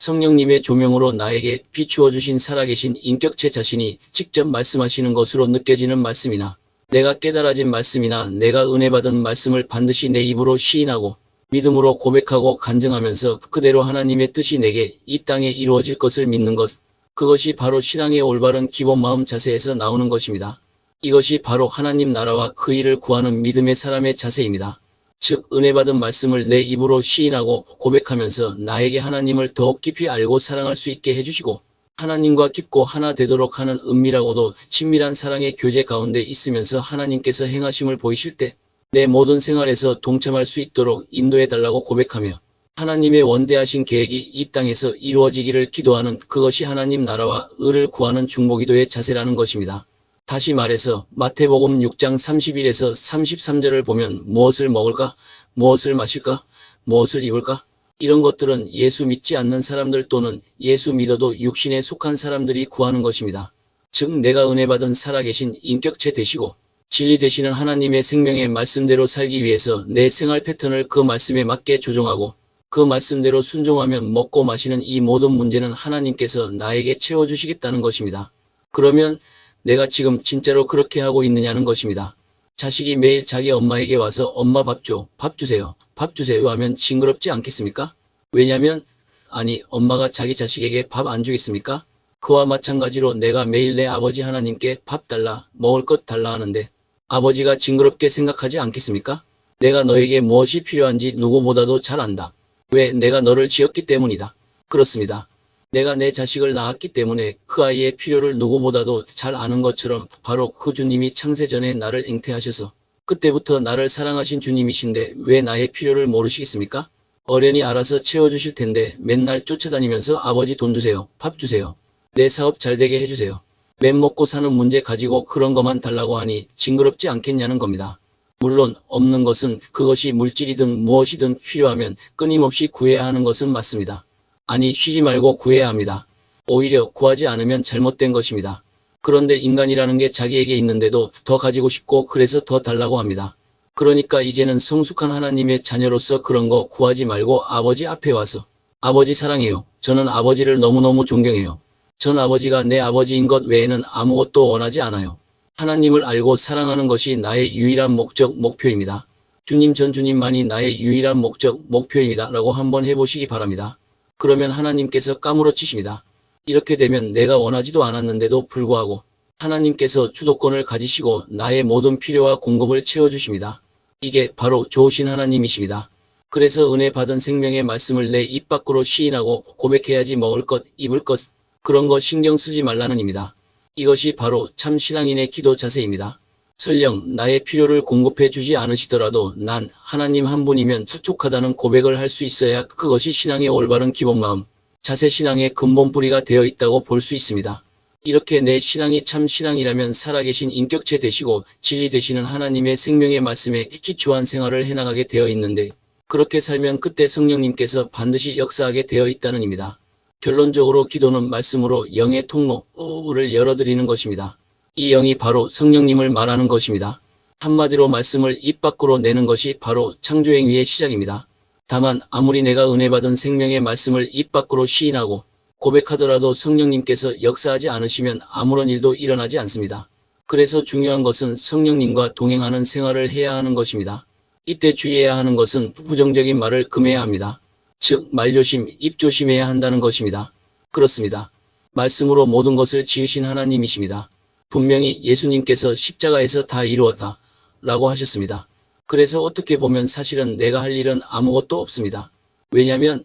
성령님의 조명으로 나에게 비추어 주신 살아계신 인격체 자신이 직접 말씀하시는 것으로 느껴지는 말씀이나 내가 깨달아진 말씀이나 내가 은혜 받은 말씀을 반드시 내 입으로 시인하고 믿음으로 고백하고 간증하면서 그대로 하나님의 뜻이 내게 이 땅에 이루어질 것을 믿는 것, 그것이 바로 신앙의 올바른 기본 마음 자세에서 나오는 것입니다. 이것이 바로 하나님 나라와 그 일을 구하는 믿음의 사람의 자세입니다. 즉 은혜 받은 말씀을 내 입으로 시인하고 고백하면서 나에게 하나님을 더욱 깊이 알고 사랑할 수 있게 해주시고 하나님과 깊고 하나 되도록 하는 은밀하고도 친밀한 사랑의 교제 가운데 있으면서 하나님께서 행하심을 보이실 때 내 모든 생활에서 동참할 수 있도록 인도해달라고 고백하며 하나님의 원대하신 계획이 이 땅에서 이루어지기를 기도하는 그것이 하나님 나라와 의를 구하는 중보기도의 자세라는 것입니다. 다시 말해서 마태복음 6장 31에서 33절을 보면 무엇을 먹을까? 무엇을 마실까? 무엇을 입을까? 이런 것들은 예수 믿지 않는 사람들 또는 예수 믿어도 육신에 속한 사람들이 구하는 것입니다. 즉 내가 은혜 받은 살아계신 인격체 되시고 진리 되시는 하나님의 생명의 말씀대로 살기 위해서 내 생활 패턴을 그 말씀에 맞게 조정하고 그 말씀대로 순종하면 먹고 마시는 이 모든 문제는 하나님께서 나에게 채워주시겠다는 것입니다. 그러면 내가 지금 진짜로 그렇게 하고 있느냐는 것입니다. 자식이 매일 자기 엄마에게 와서 엄마 밥 줘, 밥 주세요, 밥 주세요 하면 징그럽지 않겠습니까? 왜냐면 아니 엄마가 자기 자식에게 밥 안 주겠습니까? 그와 마찬가지로 내가 매일 내 아버지 하나님께 밥 달라, 먹을 것 달라 하는데 아버지가 징그럽게 생각하지 않겠습니까? 내가 너에게 무엇이 필요한지 누구보다도 잘 안다. 왜? 내가 너를 지었기 때문이다. 그렇습니다. 내가 내 자식을 낳았기 때문에 그 아이의 필요를 누구보다도 잘 아는 것처럼 바로 그 주님이 창세 전에 나를 잉태하셔서 그때부터 나를 사랑하신 주님이신데 왜 나의 필요를 모르시겠습니까? 어련히 알아서 채워주실 텐데 맨날 쫓아다니면서 아버지 돈 주세요. 밥 주세요. 내 사업 잘 되게 해주세요. 맨 먹고 사는 문제 가지고 그런 것만 달라고 하니 징그럽지 않겠냐는 겁니다. 물론 없는 것은 그것이 물질이든 무엇이든 필요하면 끊임없이 구해야 하는 것은 맞습니다. 아니 쉬지 말고 구해야 합니다. 오히려 구하지 않으면 잘못된 것입니다. 그런데 인간이라는 게 자기에게 있는데도 더 가지고 싶고 그래서 더 달라고 합니다. 그러니까 이제는 성숙한 하나님의 자녀로서 그런 거 구하지 말고 아버지 앞에 와서 아버지 사랑해요. 저는 아버지를 너무너무 존경해요. 전 아버지가 내 아버지인 것 외에는 아무것도 원하지 않아요. 하나님을 알고 사랑하는 것이 나의 유일한 목적, 목표입니다. 주님 전 주님만이 나의 유일한 목적, 목표입니다. 라고 한번 해보시기 바랍니다. 그러면 하나님께서 까무러치십니다. 이렇게 되면 내가 원하지도 않았는데도 불구하고 하나님께서 주도권을 가지시고 나의 모든 필요와 공급을 채워주십니다. 이게 바로 좋으신 하나님이십니다. 그래서 은혜 받은 생명의 말씀을 내 입 밖으로 시인하고 고백해야지 먹을 것, 입을 것, 그런 거 신경 쓰지 말라는 입니다. 이것이 바로 참 신앙인의 기도 자세입니다. 설령 나의 필요를 공급해 주지 않으시더라도 난 하나님 한 분이면 촉촉하다는 고백을 할 수 있어야 그것이 신앙의 올바른 기본 마음, 자세 신앙의 근본 뿌리가 되어 있다고 볼 수 있습니다. 이렇게 내 신앙이 참 신앙이라면 살아계신 인격체 되시고 진리 되시는 하나님의 생명의 말씀에 기초한 생활을 해나가게 되어 있는데 그렇게 살면 그때 성령님께서 반드시 역사하게 되어 있다는 입니다. 결론적으로 기도는 말씀으로 영의 통로를 열어드리는 것입니다. 이 영이 바로 성령님을 말하는 것입니다. 한마디로 말씀을 입 밖으로 내는 것이 바로 창조행위의 시작입니다. 다만 아무리 내가 은혜 받은 생명의 말씀을 입 밖으로 시인하고 고백하더라도 성령님께서 역사하지 않으시면 아무런 일도 일어나지 않습니다. 그래서 중요한 것은 성령님과 동행하는 생활을 해야 하는 것입니다. 이때 주의해야 하는 것은 부정적인 말을 금해야 합니다. 즉 말조심, 입조심해야 한다는 것입니다. 그렇습니다. 말씀으로 모든 것을 지으신 하나님이십니다. 분명히 예수님께서 십자가에서 다 이루었다 라고 하셨습니다. 그래서 어떻게 보면 사실은 내가 할 일은 아무것도 없습니다. 왜냐하면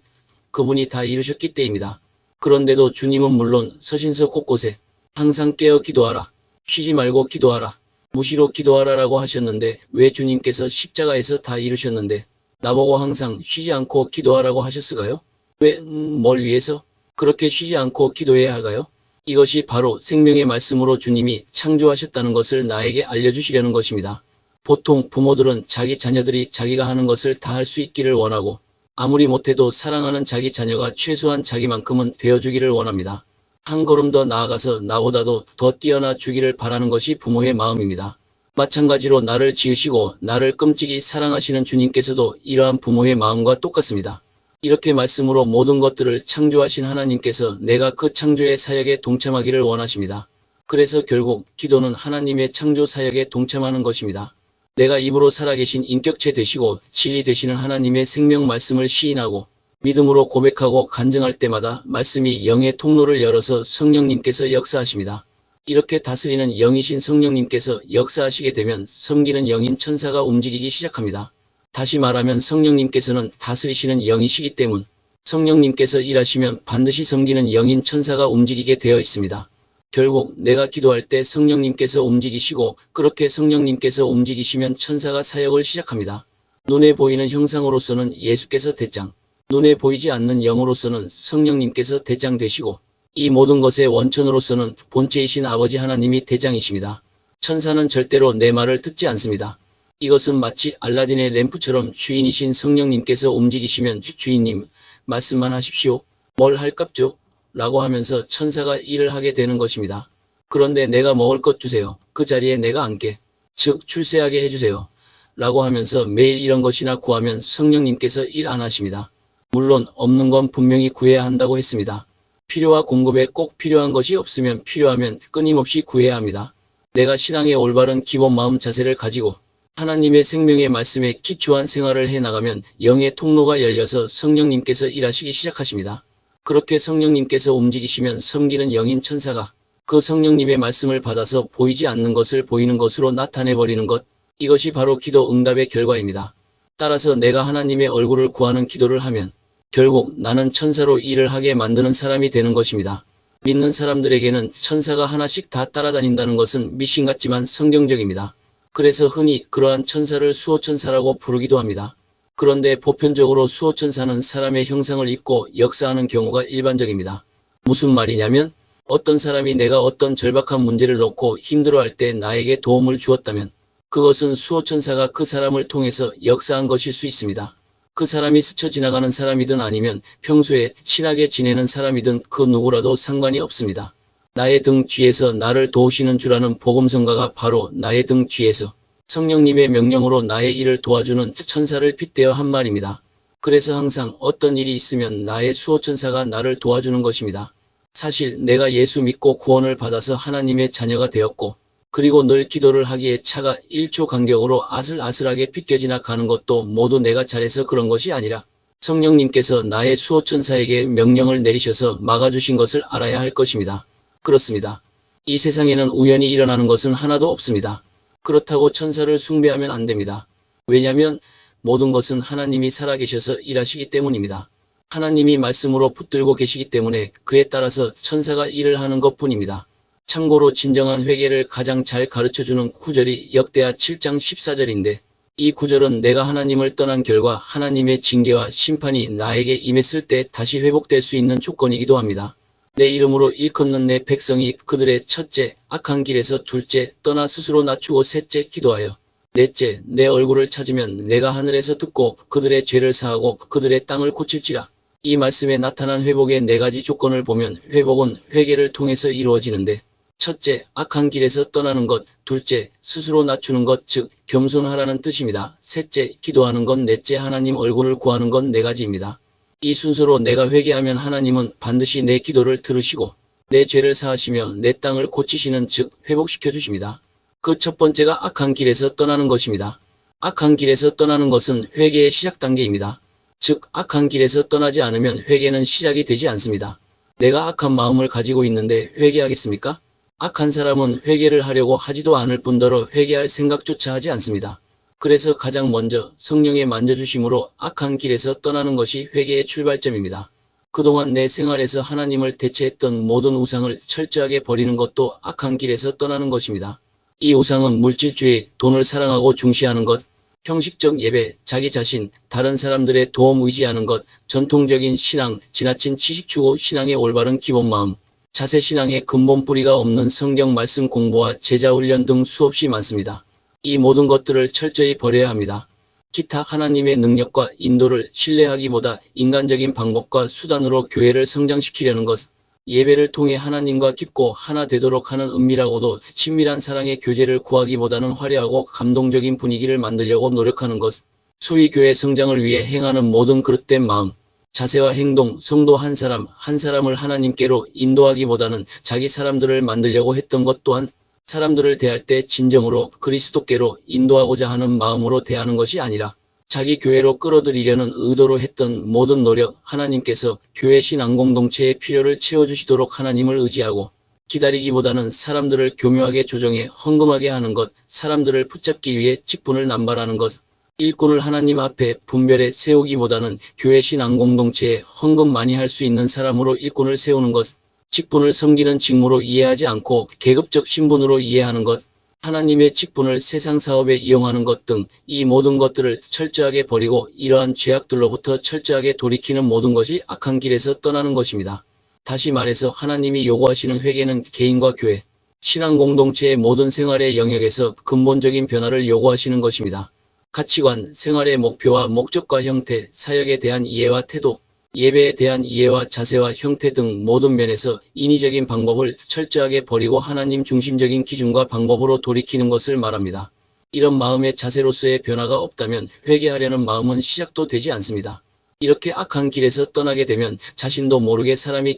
그분이 다 이루셨기 때문입니다. 그런데도 주님은 물론 서신서 곳곳에 항상 깨어 기도하라, 쉬지 말고 기도하라, 무시로 기도하라 라고 하셨는데 왜 주님께서 십자가에서 다 이루셨는데 나보고 항상 쉬지 않고 기도하라고 하셨을까요? 왜? 뭘 위해서? 그렇게 쉬지 않고 기도해야 할까요? 이것이 바로 생명의 말씀으로 주님이 창조하셨다는 것을 나에게 알려주시려는 것입니다. 보통 부모들은 자기 자녀들이 자기가 하는 것을 다 할 수 있기를 원하고 아무리 못해도 사랑하는 자기 자녀가 최소한 자기만큼은 되어주기를 원합니다. 한 걸음 더 나아가서 나보다도 더 뛰어나 주기를 바라는 것이 부모의 마음입니다. 마찬가지로 나를 지으시고 나를 끔찍이 사랑하시는 주님께서도 이러한 부모의 마음과 똑같습니다. 이렇게 말씀으로 모든 것들을 창조하신 하나님께서 내가 그 창조의 사역에 동참하기를 원하십니다. 그래서 결국 기도는 하나님의 창조 사역에 동참하는 것입니다. 내가 입으로 살아계신 인격체 되시고 진리 되시는 하나님의 생명 말씀을 시인하고 믿음으로 고백하고 간증할 때마다 말씀이 영의 통로를 열어서 성령님께서 역사하십니다. 이렇게 다스리는 영이신 성령님께서 역사하시게 되면 섬기는 영인 천사가 움직이기 시작합니다. 다시 말하면 성령님께서는 다스리시는 영이시기 때문 성령님께서 일하시면 반드시 섬기는 영인 천사가 움직이게 되어 있습니다. 결국 내가 기도할 때 성령님께서 움직이시고 그렇게 성령님께서 움직이시면 천사가 사역을 시작합니다. 눈에 보이는 형상으로서는 예수께서 대장, 눈에 보이지 않는 영으로서는 성령님께서 대장 되시고 이 모든 것의 원천으로서는 본체이신 아버지 하나님이 대장이십니다. 천사는 절대로 내 말을 듣지 않습니다. 이것은 마치 알라딘의 램프처럼 주인이신 성령님께서 움직이시면 주인님 말씀만 하십시오. 뭘 할깝죠? 라고 하면서 천사가 일을 하게 되는 것입니다. 그런데 내가 먹을 것 주세요. 그 자리에 내가 앉게. 즉 출세하게 해주세요. 라고 하면서 매일 이런 것이나 구하면 성령님께서 일 안 하십니다. 물론 없는 건 분명히 구해야 한다고 했습니다. 필요와 공급에 꼭 필요한 것이 없으면 필요하면 끊임없이 구해야 합니다. 내가 신앙의 올바른 기본 마음 자세를 가지고 하나님의 생명의 말씀에 기초한 생활을 해나가면 영의 통로가 열려서 성령님께서 일하시기 시작하십니다. 그렇게 성령님께서 움직이시면 섬기는 영인 천사가 그 성령님의 말씀을 받아서 보이지 않는 것을 보이는 것으로 나타내버리는 것, 이것이 바로 기도 응답의 결과입니다. 따라서 내가 하나님의 얼굴을 구하는 기도를 하면 결국 나는 천사로 일을 하게 만드는 사람이 되는 것입니다. 믿는 사람들에게는 천사가 하나씩 다 따라다닌다는 것은 미신 같지만 성경적입니다. 그래서 흔히 그러한 천사를 수호천사라고 부르기도 합니다. 그런데 보편적으로 수호천사는 사람의 형상을 입고 역사하는 경우가 일반적입니다. 무슨 말이냐면 어떤 사람이 내가 어떤 절박한 문제를 놓고 힘들어할 때 나에게 도움을 주었다면 그것은 수호천사가 그 사람을 통해서 역사한 것일 수 있습니다. 그 사람이 스쳐 지나가는 사람이든 아니면 평소에 친하게 지내는 사람이든 그 누구라도 상관이 없습니다. 나의 등 뒤에서 나를 도우시는 줄 아는 복음성가가 바로 나의 등 뒤에서 성령님의 명령으로 나의 일을 도와주는 천사를 빗대어 한 말입니다. 그래서 항상 어떤 일이 있으면 나의 수호천사가 나를 도와주는 것입니다. 사실 내가 예수 믿고 구원을 받아서 하나님의 자녀가 되었고 그리고 늘 기도를 하기에 차가 1초 간격으로 아슬아슬하게 빗겨지나 가는 것도 모두 내가 잘해서 그런 것이 아니라 성령님께서 나의 수호천사에게 명령을 내리셔서 막아주신 것을 알아야 할 것입니다. 그렇습니다. 이 세상에는 우연히 일어나는 것은 하나도 없습니다. 그렇다고 천사를 숭배하면 안 됩니다. 왜냐하면 모든 것은 하나님이 살아계셔서 일하시기 때문입니다. 하나님이 말씀으로 붙들고 계시기 때문에 그에 따라서 천사가 일을 하는 것뿐입니다. 참고로 진정한 회개를 가장 잘 가르쳐주는 구절이 역대하 7장 14절인데 이 구절은 내가 하나님을 떠난 결과 하나님의 징계와 심판이 나에게 임했을 때 다시 회복될 수 있는 조건이기도 합니다. 내 이름으로 일컫는 내 백성이 그들의 첫째 악한 길에서 둘째 떠나 스스로 낮추고 셋째 기도하여 넷째 내 얼굴을 찾으면 내가 하늘에서 듣고 그들의 죄를 사하고 그들의 땅을 고칠지라. 이 말씀에 나타난 회복의 네 가지 조건을 보면 회복은 회개를 통해서 이루어지는데 첫째, 악한 길에서 떠나는 것. 둘째, 스스로 낮추는 것, 즉 겸손하라는 뜻입니다. 셋째, 기도하는 것. 넷째, 하나님 얼굴을 구하는 것. 네 가지입니다. 이 순서로 내가 회개하면 하나님은 반드시 내 기도를 들으시고 내 죄를 사하시며 내 땅을 고치시는 즉 회복시켜 주십니다. 그 첫 번째가 악한 길에서 떠나는 것입니다. 악한 길에서 떠나는 것은 회개의 시작 단계입니다. 즉 악한 길에서 떠나지 않으면 회개는 시작이 되지 않습니다. 내가 악한 마음을 가지고 있는데 회개하겠습니까? 악한 사람은 회개를 하려고 하지도 않을 뿐더러 회개할 생각조차 하지 않습니다. 그래서 가장 먼저 성령의 만져주심으로 악한 길에서 떠나는 것이 회개의 출발점입니다. 그동안 내 생활에서 하나님을 대체했던 모든 우상을 철저하게 버리는 것도 악한 길에서 떠나는 것입니다. 이 우상은 물질주의, 돈을 사랑하고 중시하는 것, 형식적 예배, 자기 자신, 다른 사람들의 도움 의지하는 것, 전통적인 신앙, 지나친 지식 추구 신앙의 올바른 기본 마음, 자세 신앙의 근본 뿌리가 없는 성경 말씀 공부와 제자 훈련 등 수없이 많습니다. 이 모든 것들을 철저히 버려야 합니다. 기타 하나님의 능력과 인도를 신뢰하기보다 인간적인 방법과 수단으로 교회를 성장시키려는 것, 예배를 통해 하나님과 깊고 하나 되도록 하는 은밀하고도 친밀한 사랑의 교제를 구하기보다는 화려하고 감동적인 분위기를 만들려고 노력하는 것, 소위 교회 성장을 위해 행하는 모든 그릇된 마음, 자세와 행동, 성도 한 사람, 한 사람을 하나님께로 인도하기보다는 자기 사람들을 만들려고 했던 것 또한 사람들을 대할 때 진정으로 그리스도께로 인도하고자 하는 마음으로 대하는 것이 아니라 자기 교회로 끌어들이려는 의도로 했던 모든 노력, 하나님께서 교회 신앙 공동체의 필요를 채워주시도록 하나님을 의지하고 기다리기보다는 사람들을 교묘하게 조정해 헌금하게 하는 것, 사람들을 붙잡기 위해 직분을 남발하는 것, 일꾼을 하나님 앞에 분별해 세우기보다는 교회 신앙 공동체에 헌금 많이 할 수 있는 사람으로 일꾼을 세우는 것, 직분을 섬기는 직무로 이해하지 않고 계급적 신분으로 이해하는 것, 하나님의 직분을 세상 사업에 이용하는 것 등 이 모든 것들을 철저하게 버리고 이러한 죄악들로부터 철저하게 돌이키는 모든 것이 악한 길에서 떠나는 것입니다. 다시 말해서 하나님이 요구하시는 회개는 개인과 교회, 신앙 공동체의 모든 생활의 영역에서 근본적인 변화를 요구하시는 것입니다. 가치관, 생활의 목표와 목적과 형태, 사역에 대한 이해와 태도, 예배에 대한 이해와 자세와 형태 등 모든 면에서 인위적인 방법을 철저하게 버리고 하나님 중심적인 기준과 방법으로 돌이키는 것을 말합니다. 이런 마음의 자세로서의 변화가 없다면 회개하려는 마음은 시작도 되지 않습니다. 이렇게 악한 길에서 떠나게 되면 자신도 모르게 사람이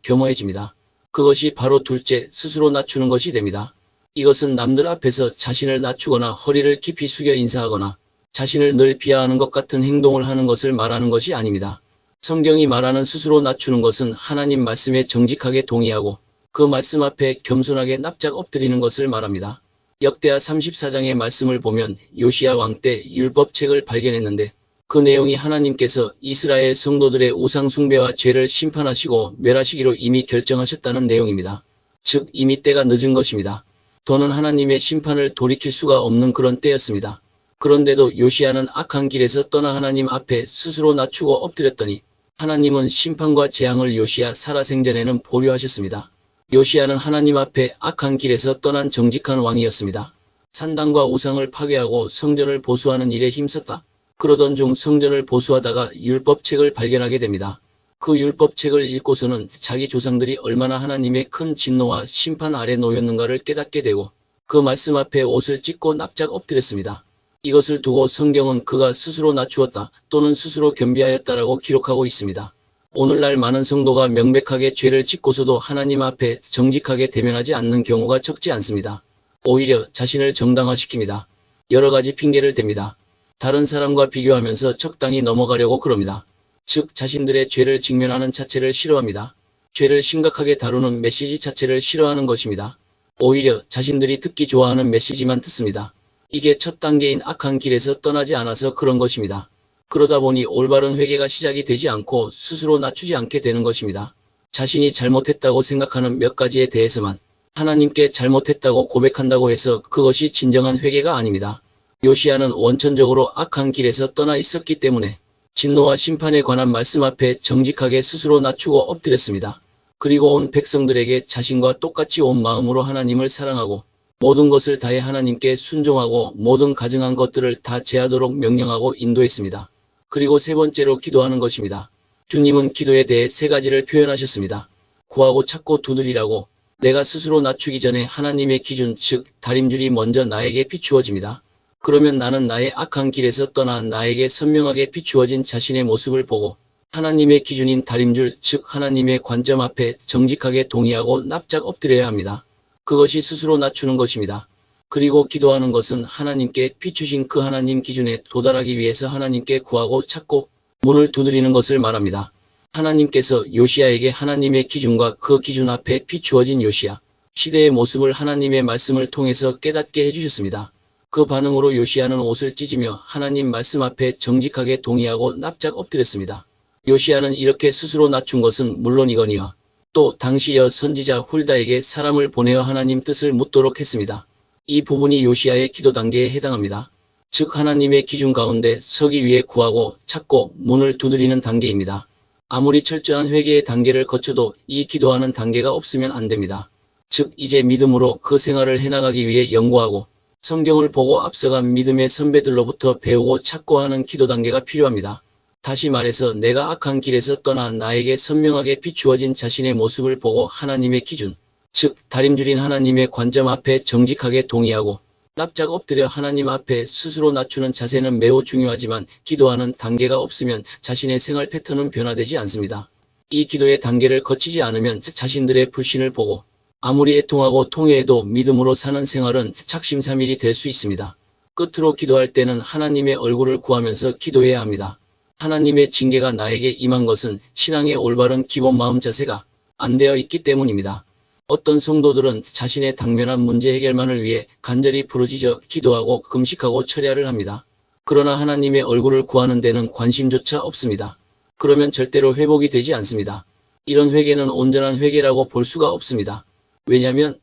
겸허해집니다. 그것이 바로 둘째, 스스로 낮추는 것이 됩니다. 이것은 남들 앞에서 자신을 낮추거나 허리를 깊이 숙여 인사하거나 자신을 늘 비하하는 것 같은 행동을 하는 것을 말하는 것이 아닙니다. 성경이 말하는 스스로 낮추는 것은 하나님 말씀에 정직하게 동의하고 그 말씀 앞에 겸손하게 납작 엎드리는 것을 말합니다. 역대하 34장의 말씀을 보면 요시야 왕 때 율법책을 발견했는데 그 내용이 하나님께서 이스라엘 성도들의 우상 숭배와 죄를 심판하시고 멸하시기로 이미 결정하셨다는 내용입니다. 즉 이미 때가 늦은 것입니다. 더는 하나님의 심판을 돌이킬 수가 없는 그런 때였습니다. 그런데도 요시야는 악한 길에서 떠나 하나님 앞에 스스로 낮추고 엎드렸더니 하나님은 심판과 재앙을 요시야 살아생전에는 보류하셨습니다. 요시야는 하나님 앞에 악한 길에서 떠난 정직한 왕이었습니다. 산당과 우상을 파괴하고 성전을 보수하는 일에 힘썼다. 그러던 중 성전을 보수하다가 율법책을 발견하게 됩니다. 그 율법책을 읽고서는 자기 조상들이 얼마나 하나님의 큰 진노와 심판 아래 놓였는가를 깨닫게 되고 그 말씀 앞에 옷을 찢고 납작 엎드렸습니다. 이것을 두고 성경은 그가 스스로 낮추었다 또는 스스로 겸비하였다라고 기록하고 있습니다. 오늘날 많은 성도가 명백하게 죄를 짓고서도 하나님 앞에 정직하게 대면하지 않는 경우가 적지 않습니다. 오히려 자신을 정당화시킵니다. 여러 가지 핑계를 댑니다. 다른 사람과 비교하면서 적당히 넘어가려고 그럽니다. 즉 자신들의 죄를 직면하는 자체를 싫어합니다. 죄를 심각하게 다루는 메시지 자체를 싫어하는 것입니다. 오히려 자신들이 듣기 좋아하는 메시지만 듣습니다. 이게 첫 단계인 악한 길에서 떠나지 않아서 그런 것입니다. 그러다 보니 올바른 회개가 시작이 되지 않고 스스로 낮추지 않게 되는 것입니다. 자신이 잘못했다고 생각하는 몇 가지에 대해서만 하나님께 잘못했다고 고백한다고 해서 그것이 진정한 회개가 아닙니다. 요시야는 원천적으로 악한 길에서 떠나 있었기 때문에 진노와 심판에 관한 말씀 앞에 정직하게 스스로 낮추고 엎드렸습니다. 그리고 온 백성들에게 자신과 똑같이 온 마음으로 하나님을 사랑하고 모든 것을 다해 하나님께 순종하고 모든 가증한 것들을 다 제하도록 명령하고 인도했습니다. 그리고 세 번째로 기도하는 것입니다. 주님은 기도에 대해 세 가지를 표현하셨습니다. 구하고 찾고 두드리라고. 내가 스스로 낮추기 전에 하나님의 기준 즉 다림줄이 먼저 나에게 비추어집니다. 그러면 나는 나의 악한 길에서 떠나 나에게 선명하게 비추어진 자신의 모습을 보고 하나님의 기준인 다림줄 즉 하나님의 관점 앞에 정직하게 동의하고 납작 엎드려야 합니다. 그것이 스스로 낮추는 것입니다. 그리고 기도하는 것은 하나님께 비추신 그 하나님 기준에 도달하기 위해서 하나님께 구하고 찾고 문을 두드리는 것을 말합니다. 하나님께서 요시야에게 하나님의 기준과 그 기준 앞에 비추어진 요시야 시대의 모습을 하나님의 말씀을 통해서 깨닫게 해주셨습니다. 그 반응으로 요시야는 옷을 찢으며 하나님 말씀 앞에 정직하게 동의하고 납작 엎드렸습니다. 요시야는 이렇게 스스로 낮춘 것은 물론이거니와 또 당시 선지자 훌다에게 사람을 보내어 하나님 뜻을 묻도록 했습니다. 이 부분이 요시야의 기도 단계에 해당합니다. 즉 하나님의 기준 가운데 서기 위해 구하고 찾고 문을 두드리는 단계입니다. 아무리 철저한 회개의 단계를 거쳐도 이 기도하는 단계가 없으면 안 됩니다. 즉 이제 믿음으로 그 생활을 해나가기 위해 연구하고 성경을 보고 앞서간 믿음의 선배들로부터 배우고 찾고 하는 기도 단계가 필요합니다. 다시 말해서 내가 악한 길에서 떠나 나에게 선명하게 비추어진 자신의 모습을 보고 하나님의 기준, 즉 다림줄인 하나님의 관점 앞에 정직하게 동의하고 납작 엎드려 하나님 앞에 스스로 낮추는 자세는 매우 중요하지만 기도하는 단계가 없으면 자신의 생활 패턴은 변화되지 않습니다. 이 기도의 단계를 거치지 않으면 자신들의 불신을 보고 아무리 애통하고 통회해도 믿음으로 사는 생활은 작심삼일이 될 수 있습니다. 끝으로 기도할 때는 하나님의 얼굴을 구하면서 기도해야 합니다. 하나님의 징계가 나에게 임한 것은 신앙의 올바른 기본 마음 자세가 안 되어 있기 때문입니다. 어떤 성도들은 자신의 당면한 문제 해결만을 위해 간절히 부르짖어 기도하고 금식하고 철야를 합니다. 그러나 하나님의 얼굴을 구하는 데는 관심조차 없습니다. 그러면 절대로 회복이 되지 않습니다. 이런 회개는 온전한 회개라고 볼 수가 없습니다. 왜냐하면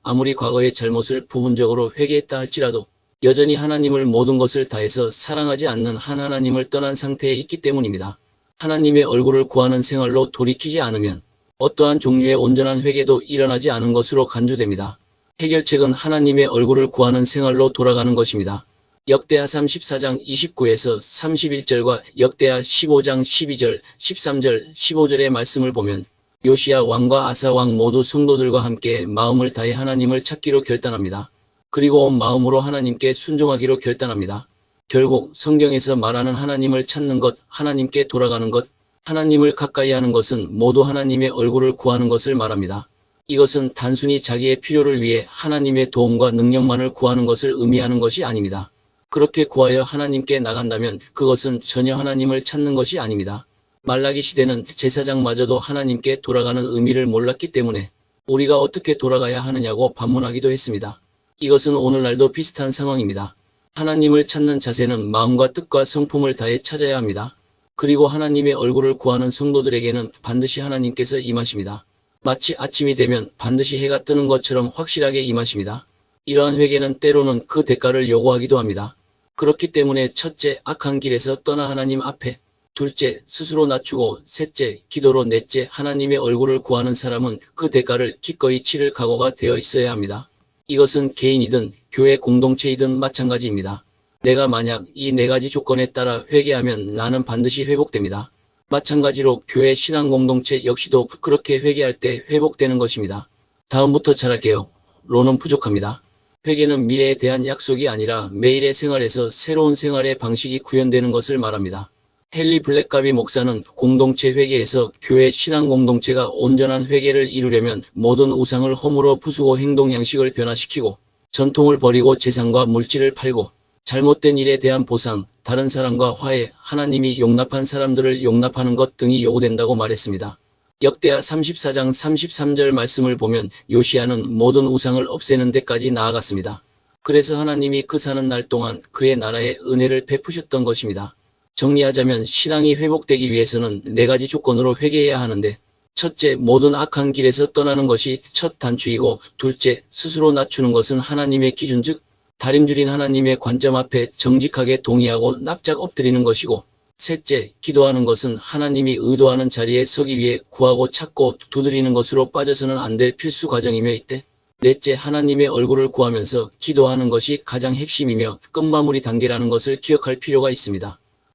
아무리 과거의 잘못을 부분적으로 회개했다 할지라도 여전히 하나님을 모든 것을 다해서 사랑하지 않는 한 하나님을 떠난 상태에 있기 때문입니다. 하나님의 얼굴을 구하는 생활로 돌이키지 않으면 어떠한 종류의 온전한 회개도 일어나지 않은 것으로 간주됩니다. 해결책은 하나님의 얼굴을 구하는 생활로 돌아가는 것입니다. 역대하 34장 29에서 31절과 역대하 15장 12절, 13절, 15절의 말씀을 보면 요시야 왕과 아사 왕 모두 성도들과 함께 마음을 다해 하나님을 찾기로 결단합니다. 그리고 온 마음으로 하나님께 순종하기로 결단합니다. 결국 성경에서 말하는 하나님을 찾는 것, 하나님께 돌아가는 것, 하나님을 가까이 하는 것은 모두 하나님의 얼굴을 구하는 것을 말합니다. 이것은 단순히 자기의 필요를 위해 하나님의 도움과 능력만을 구하는 것을 의미하는 것이 아닙니다. 그렇게 구하여 하나님께 나간다면 그것은 전혀 하나님을 찾는 것이 아닙니다. 말라기 시대는 제사장마저도 하나님께 돌아가는 의미를 몰랐기 때문에 우리가 어떻게 돌아가야 하느냐고 반문하기도 했습니다. 이것은 오늘날도 비슷한 상황입니다. 하나님을 찾는 자세는 마음과 뜻과 성품을 다해 찾아야 합니다. 그리고 하나님의 얼굴을 구하는 성도들에게는 반드시 하나님께서 임하십니다. 마치 아침이 되면 반드시 해가 뜨는 것처럼 확실하게 임하십니다. 이러한 회개는 때로는 그 대가를 요구하기도 합니다. 그렇기 때문에 첫째, 악한 길에서 떠나 하나님 앞에, 둘째, 스스로 낮추고, 셋째, 기도로, 넷째, 하나님의 얼굴을 구하는 사람은 그 대가를 기꺼이 치를 각오가 되어 있어야 합니다. 이것은 개인이든 교회 공동체이든 마찬가지입니다. 내가 만약 이 네 가지 조건에 따라 회개하면 나는 반드시 회복됩니다. 마찬가지로 교회 신앙 공동체 역시도 그렇게 회개할 때 회복되는 것입니다. 다음부터 잘할게요. 로는 부족합니다. 회개는 미래에 대한 약속이 아니라 매일의 생활에서 새로운 생활의 방식이 구현되는 것을 말합니다. 헨리 블랙가비 목사는 공동체 회개에서 교회 신앙 공동체가 온전한 회개를 이루려면 모든 우상을 허물어 부수고 행동 양식을 변화시키고 전통을 버리고 재산과 물질을 팔고 잘못된 일에 대한 보상, 다른 사람과 화해, 하나님이 용납한 사람들을 용납하는 것 등이 요구된다고 말했습니다. 역대하 34장 33절 말씀을 보면 요시야는 모든 우상을 없애는 데까지 나아갔습니다. 그래서 하나님이 그 사는 날 동안 그의 나라에 은혜를 베푸셨던 것입니다. 정리하자면 신앙이 회복되기 위해서는 네 가지 조건으로 회개해야 하는데, 첫째, 모든 악한 길에서 떠나는 것이 첫 단추이고, 둘째, 스스로 낮추는 것은 하나님의 기준 즉 다림줄인 하나님의 관점 앞에 정직하게 동의하고 납작 엎드리는 것이고, 셋째, 기도하는 것은 하나님이 의도하는 자리에 서기 위해 구하고 찾고 두드리는 것으로 빠져서는 안 될 필수 과정이며 이때 넷째, 하나님의 얼굴을 구하면서 기도하는 것이 가장 핵심이며 끝마무리 단계라는 것을 기억할 필요가 있습니다.